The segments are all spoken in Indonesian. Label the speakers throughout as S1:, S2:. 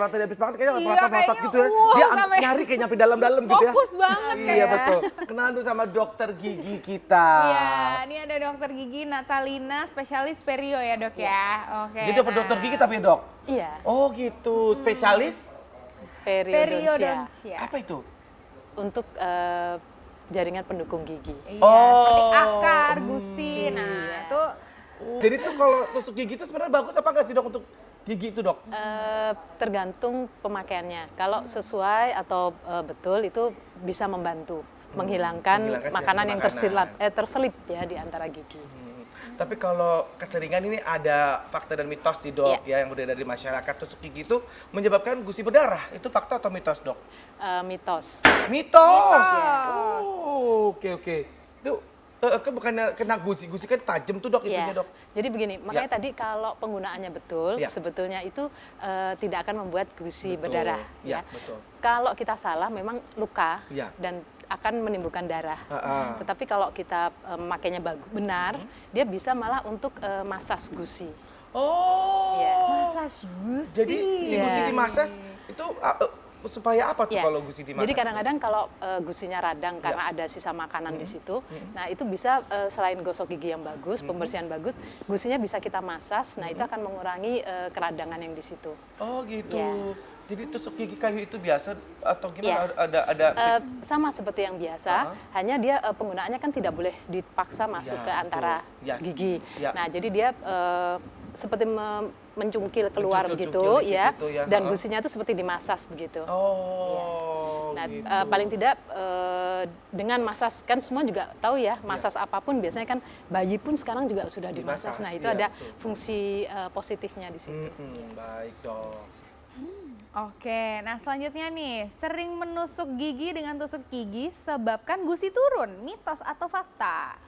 S1: orang tadi habis makan kayaknya
S2: Iya,
S1: melotot-melotot
S2: kayaknya,
S1: gitu ya.
S2: wow,
S1: Dia
S2: sampai
S1: nyari kayak nyampe dalam-dalam gitu ya.
S2: fokus banget
S1: Iya
S2: kayak.
S1: betul. Kenal dulu sama dokter gigi kita.
S2: Iya, ini ada dokter gigi Natalina, spesialis perio ya dok ya. Oke.
S1: Jadi dapat dokter gigi tapi dok?
S3: Iya,
S1: Oh gitu, spesialis?
S3: periodontia.
S2: Periodontia.
S1: Apa itu?
S3: Untuk jaringan pendukung gigi.
S2: Iya,
S1: Oh.
S2: seperti akar, gusi. Nah, itu
S1: Jadi tuh kalau tusuk gigi itu sebenarnya bagus apa nggak sih dok untuk gigi itu dok?
S3: Tergantung pemakaiannya. Kalau sesuai atau betul itu bisa membantu menghilangkan
S1: menghilangkan
S3: makanan
S1: sisa
S3: yang
S1: makanan.
S3: terselip ya di antara gigi.
S1: Tapi kalau keseringan ini ada fakta dan mitos di dok
S3: Iya.
S1: ya yang beredar di masyarakat tusuk gigi itu menyebabkan gusi berdarah. Itu fakta atau mitos dok?
S3: Mitos.
S1: Mitos.
S2: Mitos.
S1: Oh, oke. Itu kan bukannya kena gusi kan tajam tuh dok itunya
S3: Iya.
S1: dok.
S3: Jadi begini, makanya tadi kalau penggunaannya betul,
S1: Ya.
S3: sebetulnya itu tidak akan membuat gusi
S1: Betul.
S3: berdarah.
S1: Ya, betul.
S3: Kalau kita salah, memang luka
S1: Ya.
S3: dan akan menimbulkan darah.
S1: Ah.
S3: Tetapi kalau kita memakainya benar, dia bisa malah untuk masas gusi.
S1: Oh.
S3: Iya.
S2: massage gusi.
S1: Jadi si
S3: Iya.
S1: gusi dimasas itu supaya apa tuh
S3: Ya.
S1: kalau gusi dimasas?
S3: Jadi kadang-kadang kalau gusinya radang karena ada sisa makanan di situ, nah itu bisa selain gosok gigi yang bagus, pembersihan bagus, gusinya bisa kita masas. Nah itu akan mengurangi keradangan yang di situ.
S1: Oh gitu.
S3: Ya.
S1: Jadi tusuk gigi kayu itu biasa atau gimana?
S3: Ya.
S1: Ada
S3: Sama seperti yang biasa, hanya dia penggunaannya kan tidak boleh dipaksa masuk
S1: Ya,
S3: ke antara
S1: betul. Yes.
S3: gigi.
S1: Ya.
S3: Nah jadi dia seperti mencungkil keluar
S1: Mencungkil-cungkil
S3: begitu ya,
S1: gitu ya,
S3: dan
S1: ha-ha.
S3: gusinya itu seperti dimasas begitu.
S1: Oh.
S3: Nah,
S1: gitu.
S3: paling tidak dengan masas, kan semua juga tahu ya, masas apapun biasanya kan bayi pun sekarang juga sudah dimasas.
S1: Dimasas,
S3: Nah, itu
S1: iya,
S3: ada
S1: betul.
S3: fungsi positifnya di situ.
S1: Baik dok.
S2: Oke, nah selanjutnya nih, sering menusuk gigi dengan tusuk gigi sebabkan gusi turun, mitos atau fakta?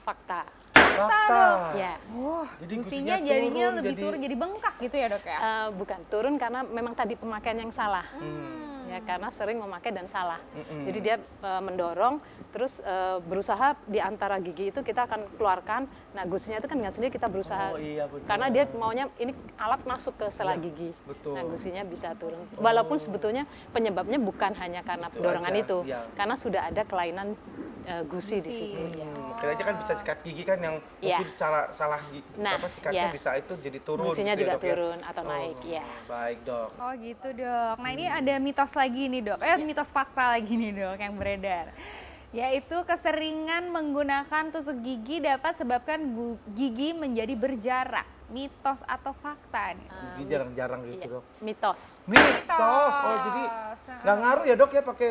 S3: Fakta.
S1: Fakta.
S3: Ya.
S2: Wah,
S1: Jadi
S2: gusinya
S1: gusinya
S2: jadinya
S1: turun,
S2: lebih
S1: jadi-
S2: turun, jadi bengkak gitu ya dok ya?
S3: Bukan turun karena memang tadi pemakaian yang salah. Ya, karena sering memakai dan salah. Jadi dia mendorong, terus berusaha di antara gigi itu kita akan keluarkan. Nah, gusinya itu kan dengan sendiri kita berusaha.
S1: Oh, iya, benar.
S3: Karena dia maunya ini alat masuk ke sela
S1: Iya,
S3: gigi.
S1: betul.
S3: Nah, gusinya bisa turun. Walaupun sebetulnya penyebabnya bukan hanya karena
S1: Itu
S3: dorongan
S1: aja,
S3: itu,
S1: iya.
S3: karena sudah ada kelainan gusi di
S2: Gusi.
S3: situ. Ya.
S1: Kira aja kan bisa sikat gigi kan yang
S3: Iya.
S1: mungkin cara salah
S3: Nah,
S1: apa sikatnya
S3: iya.
S1: bisa itu jadi turun.
S3: Gusinya
S1: gitu ya,
S3: juga
S1: dok, ya?
S3: turun atau naik, ya.
S1: Baik dok.
S2: Oh gitu dok. Nah ini ada mitos lagi nih dok, mitos fakta lagi nih dok yang beredar. Yaitu keseringan menggunakan tusuk gigi dapat sebabkan gigi menjadi berjarak. Mitos atau fakta nih?
S1: Gigi jarang-jarang gitu
S3: Iya.
S1: dok.
S3: Mitos.
S1: Mitos. Oh jadi nggak ngaruh ya dok ya pakai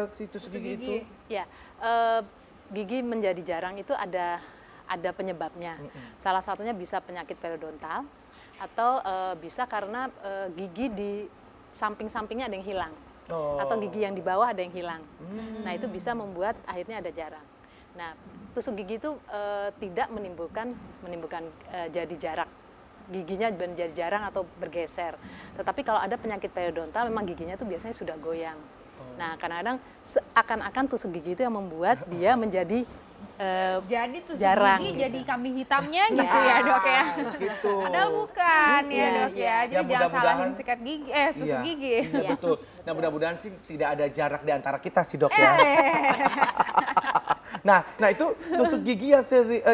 S1: si tusuk
S2: Tusuk
S1: gigi itu?
S2: gigi.
S3: Ya, gigi menjadi jarang itu ada penyebabnya. Salah satunya bisa penyakit periodontal atau bisa karena gigi di samping-sampingnya ada yang hilang.
S1: Oh.
S3: Atau gigi yang di bawah ada yang hilang. Nah, itu bisa membuat akhirnya ada jarang. Nah, tusuk gigi itu tidak menimbulkan jadi jarak. Giginya menjadi jarang atau bergeser. Tetapi kalau ada penyakit periodontal memang giginya itu biasanya sudah goyang. Nah, kadang-kadang seakan-akan tusuk gigi itu yang membuat dia menjadi
S2: Jadi tusuk
S3: jarang
S2: gigi
S3: gitu.
S2: jadi kambing hitamnya gitu ya dok ya?
S1: Gitu.
S2: Padahal bukan ya
S3: Iya,
S2: dok ya.
S3: iya.
S2: Jadi
S1: Ya,
S2: jangan
S1: mudah-mudahan-
S2: salahin sikat gigi, tusuk
S1: Iya.
S2: gigi.
S1: Iya betul. Nah mudah-mudahan sih tidak ada jarak di antara kita sih dok ya. Nah itu tusuk gigi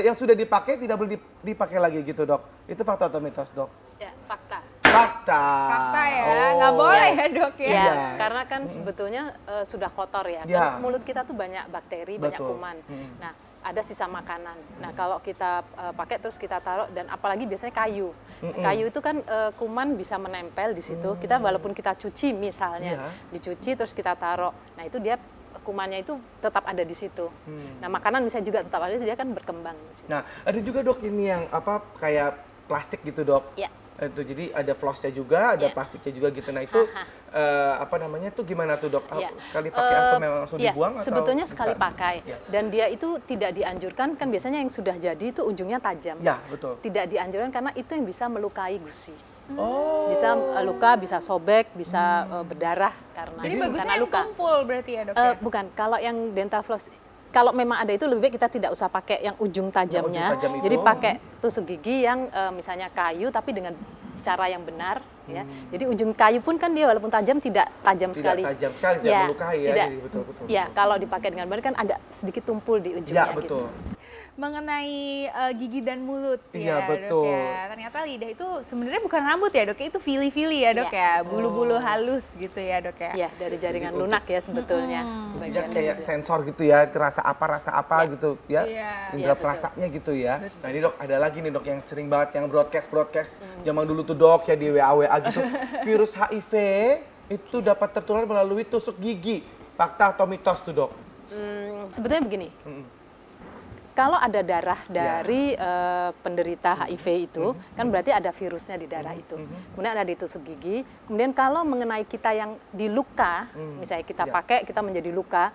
S1: yang sudah dipakai tidak boleh dipakai lagi gitu dok. Itu fakta atau mitos dok?
S3: ya, fakta.
S1: Fakta.
S2: Fakta ya,
S1: Oh.
S2: nggak boleh ya dok ya.
S3: Ya,
S1: Iya.
S3: karena kan sebetulnya sudah kotor ya.
S1: Ya.
S3: Kan mulut kita tuh banyak bakteri, banyak
S1: Betul.
S3: kuman. Nah, ada sisa makanan. Nah, kalau kita pakai terus kita taruh dan apalagi biasanya kayu. Kayu itu kan kuman bisa menempel di situ. Kita walaupun kita cuci misalnya,
S1: Iya.
S3: dicuci terus kita taruh. Nah, itu dia kumannya itu tetap ada di situ. Nah, makanan bisa juga tetap ada, dia kan berkembang di situ.
S1: Nah ada juga dok ini yang apa kayak plastik gitu dok.
S3: Ya.
S1: Itu jadi ada flossnya juga, ada
S3: Ya.
S1: plastiknya juga gitu. Nah itu apa namanya tuh gimana tuh dok?
S3: Ya.
S1: Sekali pakai atau memang langsung
S3: ya,
S1: dibuang atau
S3: sebetulnya
S1: bisa?
S3: sekali pakai.
S1: Ya.
S3: Dan dia itu tidak dianjurkan, kan biasanya yang sudah jadi itu ujungnya tajam.
S1: Ya betul.
S3: Tidak dianjurkan karena itu yang bisa melukai gusi.
S1: Oh.
S3: Bisa luka, bisa sobek, bisa berdarah karena
S2: Jadi
S3: karena
S2: bagusnya yang
S3: luka.
S2: tumpul berarti ya dok ya?
S3: Bukan, kalau yang dental floss kalau memang ada itu lebih baik kita tidak usah pakai yang ujung tajamnya.
S1: tajam itu.
S3: Jadi pakai tusuk gigi yang misalnya kayu tapi dengan cara yang benar ya. Jadi ujung kayu pun kan dia walaupun tajam tidak tajam sekali.
S1: Tidak tajam sekali, tidak melukai ya.
S3: Tidak.
S1: Jadi betul.
S3: Ya, kalau dipakai dengan benar kan agak sedikit tumpul di ujungnya
S1: Ya, betul.
S3: gitu.
S2: Mengenai gigi dan mulut
S1: Iya,
S2: ya
S1: betul.
S2: Dok ya. Ternyata lidah itu sebenarnya bukan rambut ya Dok, itu fili-fili ya Dok ya, bulu-bulu halus gitu ya Dok ya.
S3: Ya, dari jaringan lunak ya sebetulnya.
S1: Intinya kayak sensor gitu ya, rasa apa gitu ya.
S2: Iya.
S1: Indra
S3: Iya,
S1: perasanya gitu ya. Nah ini Dok, ada lagi nih Dok yang sering banget yang broadcast zaman dulu tuh Dok ya di WA gitu. Virus HIV itu dapat tertular melalui tusuk gigi. Fakta atau mitos tuh Dok?
S3: Sebetulnya begini. Kalau ada darah dari penderita HIV itu, kan berarti ada virusnya di darah itu. Kemudian ada di tusuk gigi. Kemudian kalau mengenai kita yang di luka, misalnya kita pakai, kita menjadi luka,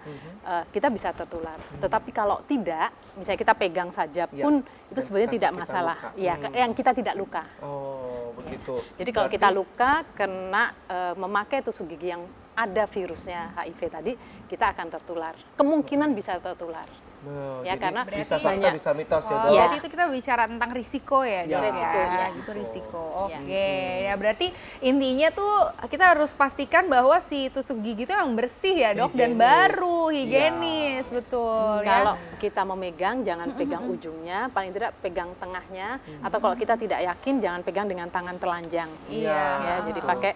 S3: kita bisa tertular. Tetapi kalau tidak, misalnya kita pegang saja pun, itu sebenarnya tidak
S1: kita
S3: masalah.
S1: luka.
S3: Ya, yang kita tidak luka.
S1: Oh begitu.
S3: Jadi kalau kita luka kena memakai tusuk gigi yang ada virusnya HIV tadi, kita akan tertular. Kemungkinan bisa tertular.
S1: Oh,
S3: Ya,
S1: jadi
S3: karena
S1: bisa fakta
S3: banyak-
S1: bisa mitos ya
S2: Oh,
S1: Dok.
S3: Iya.
S2: berarti itu kita bicara tentang risiko ya, Dok?
S3: Risiko,
S2: ya.
S3: iya.
S2: Itu risiko.
S3: Iya.
S2: Oke, ya berarti intinya tuh kita harus pastikan bahwa si tusuk gigi itu emang bersih ya, Dok, dan
S1: Higienis.
S2: baru, higienis, betul ya.
S3: Kalau kita memegang, jangan pegang ujungnya, paling tidak pegang tengahnya, atau kalau kita tidak yakin, jangan pegang dengan tangan telanjang.
S2: Iya.
S3: Ya, jadi
S1: betul.
S3: pakai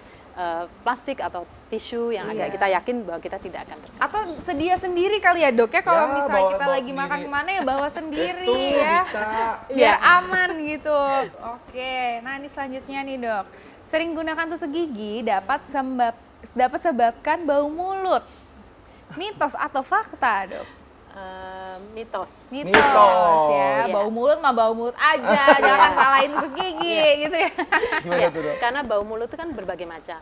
S3: plastik atau tisu yang agak kita yakin bahwa kita tidak akan terkena.
S2: Atau sedia sendiri kali ya, Dok ya, kalau
S1: Ya,
S2: misalnya
S1: bawa-
S2: kita
S1: bawa
S2: lagi makan
S1: sendiri.
S2: kemana ya bawa sendiri
S1: Itu
S2: ya.
S1: bisa.
S2: Biar
S3: Ya.
S2: aman gitu. Oke, nah ini selanjutnya nih, Dok. Sering gunakan tusuk gigi dapat sebabkan bau mulut. Mitos atau fakta, Dok?
S3: Mitos.
S2: Mitos, ya.
S3: Iya.
S2: Bau mulut mah bau mulut aja, jangan salahin tusuk gigi gitu ya.
S1: Gimana
S3: Ya,
S1: tuh Dok?
S3: karena bau mulut itu kan berbagai macam.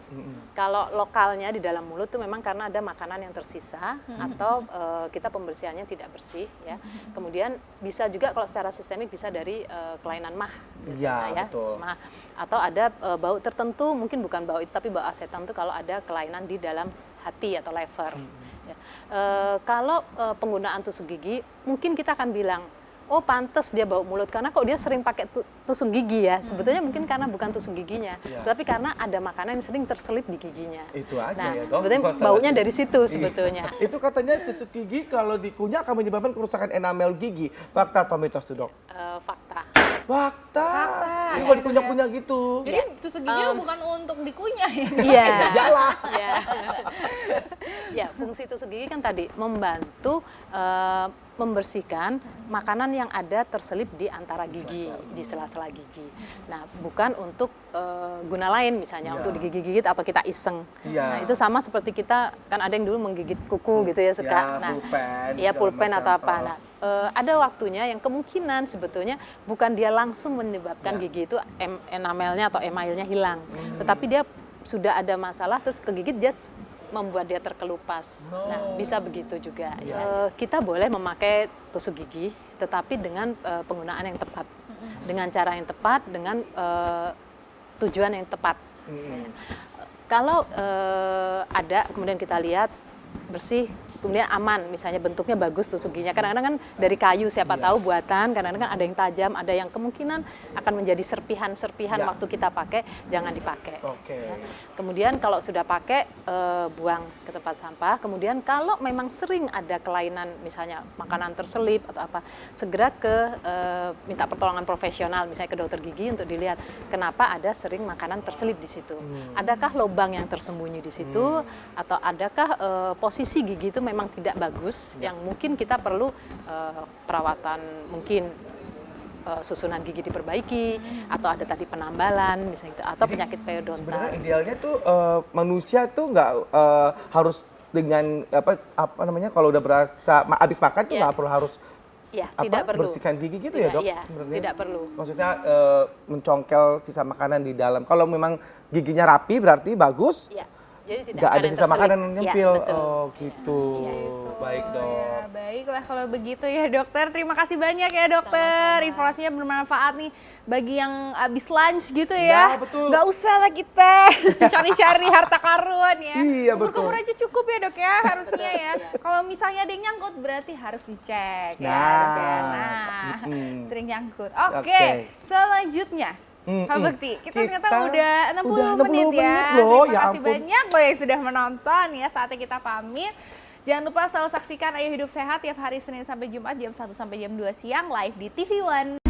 S3: Kalau lokalnya di dalam mulut itu memang karena ada makanan yang tersisa atau kita pembersihannya tidak bersih ya. Kemudian bisa juga kalau secara sistemik bisa dari kelainan mah biasanya
S1: Ya, betul.
S3: Mah. Atau ada bau tertentu, mungkin bukan bau itu tapi bau asetan itu kalau ada kelainan di dalam hati atau lever. Ya. Kalau penggunaan tusuk gigi, mungkin kita akan bilang, oh pantes dia bau mulut karena kok dia sering pakai tusuk gigi ya. Sebetulnya mungkin karena bukan tusuk giginya,
S1: Iya.
S3: tapi karena ada makanan yang sering terselip di giginya.
S1: Itu aja
S3: Nah,
S1: ya Dok.
S3: sebetulnya
S1: masalahnya.
S3: baunya dari situ
S1: Iya.
S3: sebetulnya.
S1: Itu katanya tusuk gigi kalau dikunyah akan menyebabkan kerusakan enamel gigi. Fakta atau mitos tuh Dok?
S3: Fakta.
S1: Fakta. Ini
S2: ya.
S1: kalau dikunyah-kunyah gitu.
S2: Jadi tusuk gigi bukan untuk dikunyah ya.
S3: Iya.
S1: Iyalah.
S3: Ya. Ya, fungsi tusuk gigi kan tadi membantu membersihkan makanan yang ada terselip di antara gigi, di sela-sela gigi. Nah, bukan untuk guna lain misalnya
S1: Iya.
S3: untuk digigit-gigit atau kita iseng.
S1: Iya.
S3: Nah, itu sama seperti kita kan ada yang dulu menggigit kuku gitu ya suka.
S1: Ya,
S3: Nah,
S1: pulpen,
S3: ya
S1: segala
S3: pulpen
S1: macam.
S3: atau apa. Nah, ada waktunya yang kemungkinan sebetulnya bukan dia langsung menyebabkan
S1: Ya.
S3: gigi itu enamelnya atau emailnya hilang, tetapi dia sudah ada masalah terus kegigit dia membuat dia terkelupas. Nah, bisa begitu juga.
S1: Ya.
S3: Kita boleh memakai tusuk gigi, tetapi dengan penggunaan yang tepat, dengan cara yang tepat, dengan tujuan yang tepat. Misalnya. Kalau ada, kemudian kita lihat bersih, kemudian aman, misalnya bentuknya bagus tusuk giginya. Kadang-kadang kan dari kayu, siapa tahu buatan, kadang-kadang kan ada yang tajam, ada yang kemungkinan akan menjadi serpihan-serpihan
S1: Ya.
S3: waktu kita pakai, jangan dipakai.
S1: Oke.
S3: Ya. Kemudian kalau sudah pakai, buang ke tempat sampah. Kemudian kalau memang sering ada kelainan, misalnya makanan terselip atau apa, segera minta pertolongan profesional, misalnya ke dokter gigi untuk dilihat kenapa ada sering makanan terselip di situ. Adakah lubang yang tersembunyi di situ, atau adakah posisi gigi itu memang tidak bagus, yang mungkin kita perlu perawatan, mungkin susunan gigi diperbaiki, atau ada tadi penambalan misalnya itu, atau penyakit periodontal.
S1: Sebenarnya idealnya tuh manusia tuh nggak harus dengan apa namanya kalau udah berasa habis makan tuh nggak perlu harus
S3: Ya, tidak perlu.
S1: bersihkan gigi gitu
S3: Tidak,
S1: ya Dok?
S3: iya,
S1: Sebenarnya.
S3: tidak perlu.
S1: Maksudnya mencongkel sisa makanan di dalam. Kalau memang giginya rapi berarti bagus.
S3: Ya, jadi tidak
S1: Nggak
S3: akan
S1: ada
S3: yang
S1: sisa
S3: terselip.
S1: makanan yang
S3: Ya,
S1: nyempil.
S3: betul.
S1: Oh gitu. Baik Dok.
S2: Ya, baiklah kalau begitu ya dokter. Terima kasih banyak ya dokter.
S3: Sama-sama.
S2: Informasinya bermanfaat nih bagi yang habis lunch gitu ya.
S1: Ya, betul.
S2: Gak usah lah kita cari-cari harta karun ya.
S1: Iya, betul.
S2: Kumur-kumur aja cukup ya dok ya harusnya ya. Kalau misalnya ada yang nyangkut berarti harus dicek ya.
S1: Nah.
S2: Dok ya. Nah,
S1: Mm-mm.
S2: sering nyangkut.
S1: Oke.
S2: Oke, selanjutnya Kak Bekti, kita ternyata
S1: Kita
S2: udah 60 menit ya.
S1: menit loh,
S2: Terima
S1: ya
S2: kasih
S1: ampun.
S2: banyak loh yang sudah menonton ya. Saatnya kita pamit. Jangan lupa selalu saksikan Ayo Hidup Sehat tiap hari Senin sampai Jumat jam 1 sampai jam 2 siang live di TV One.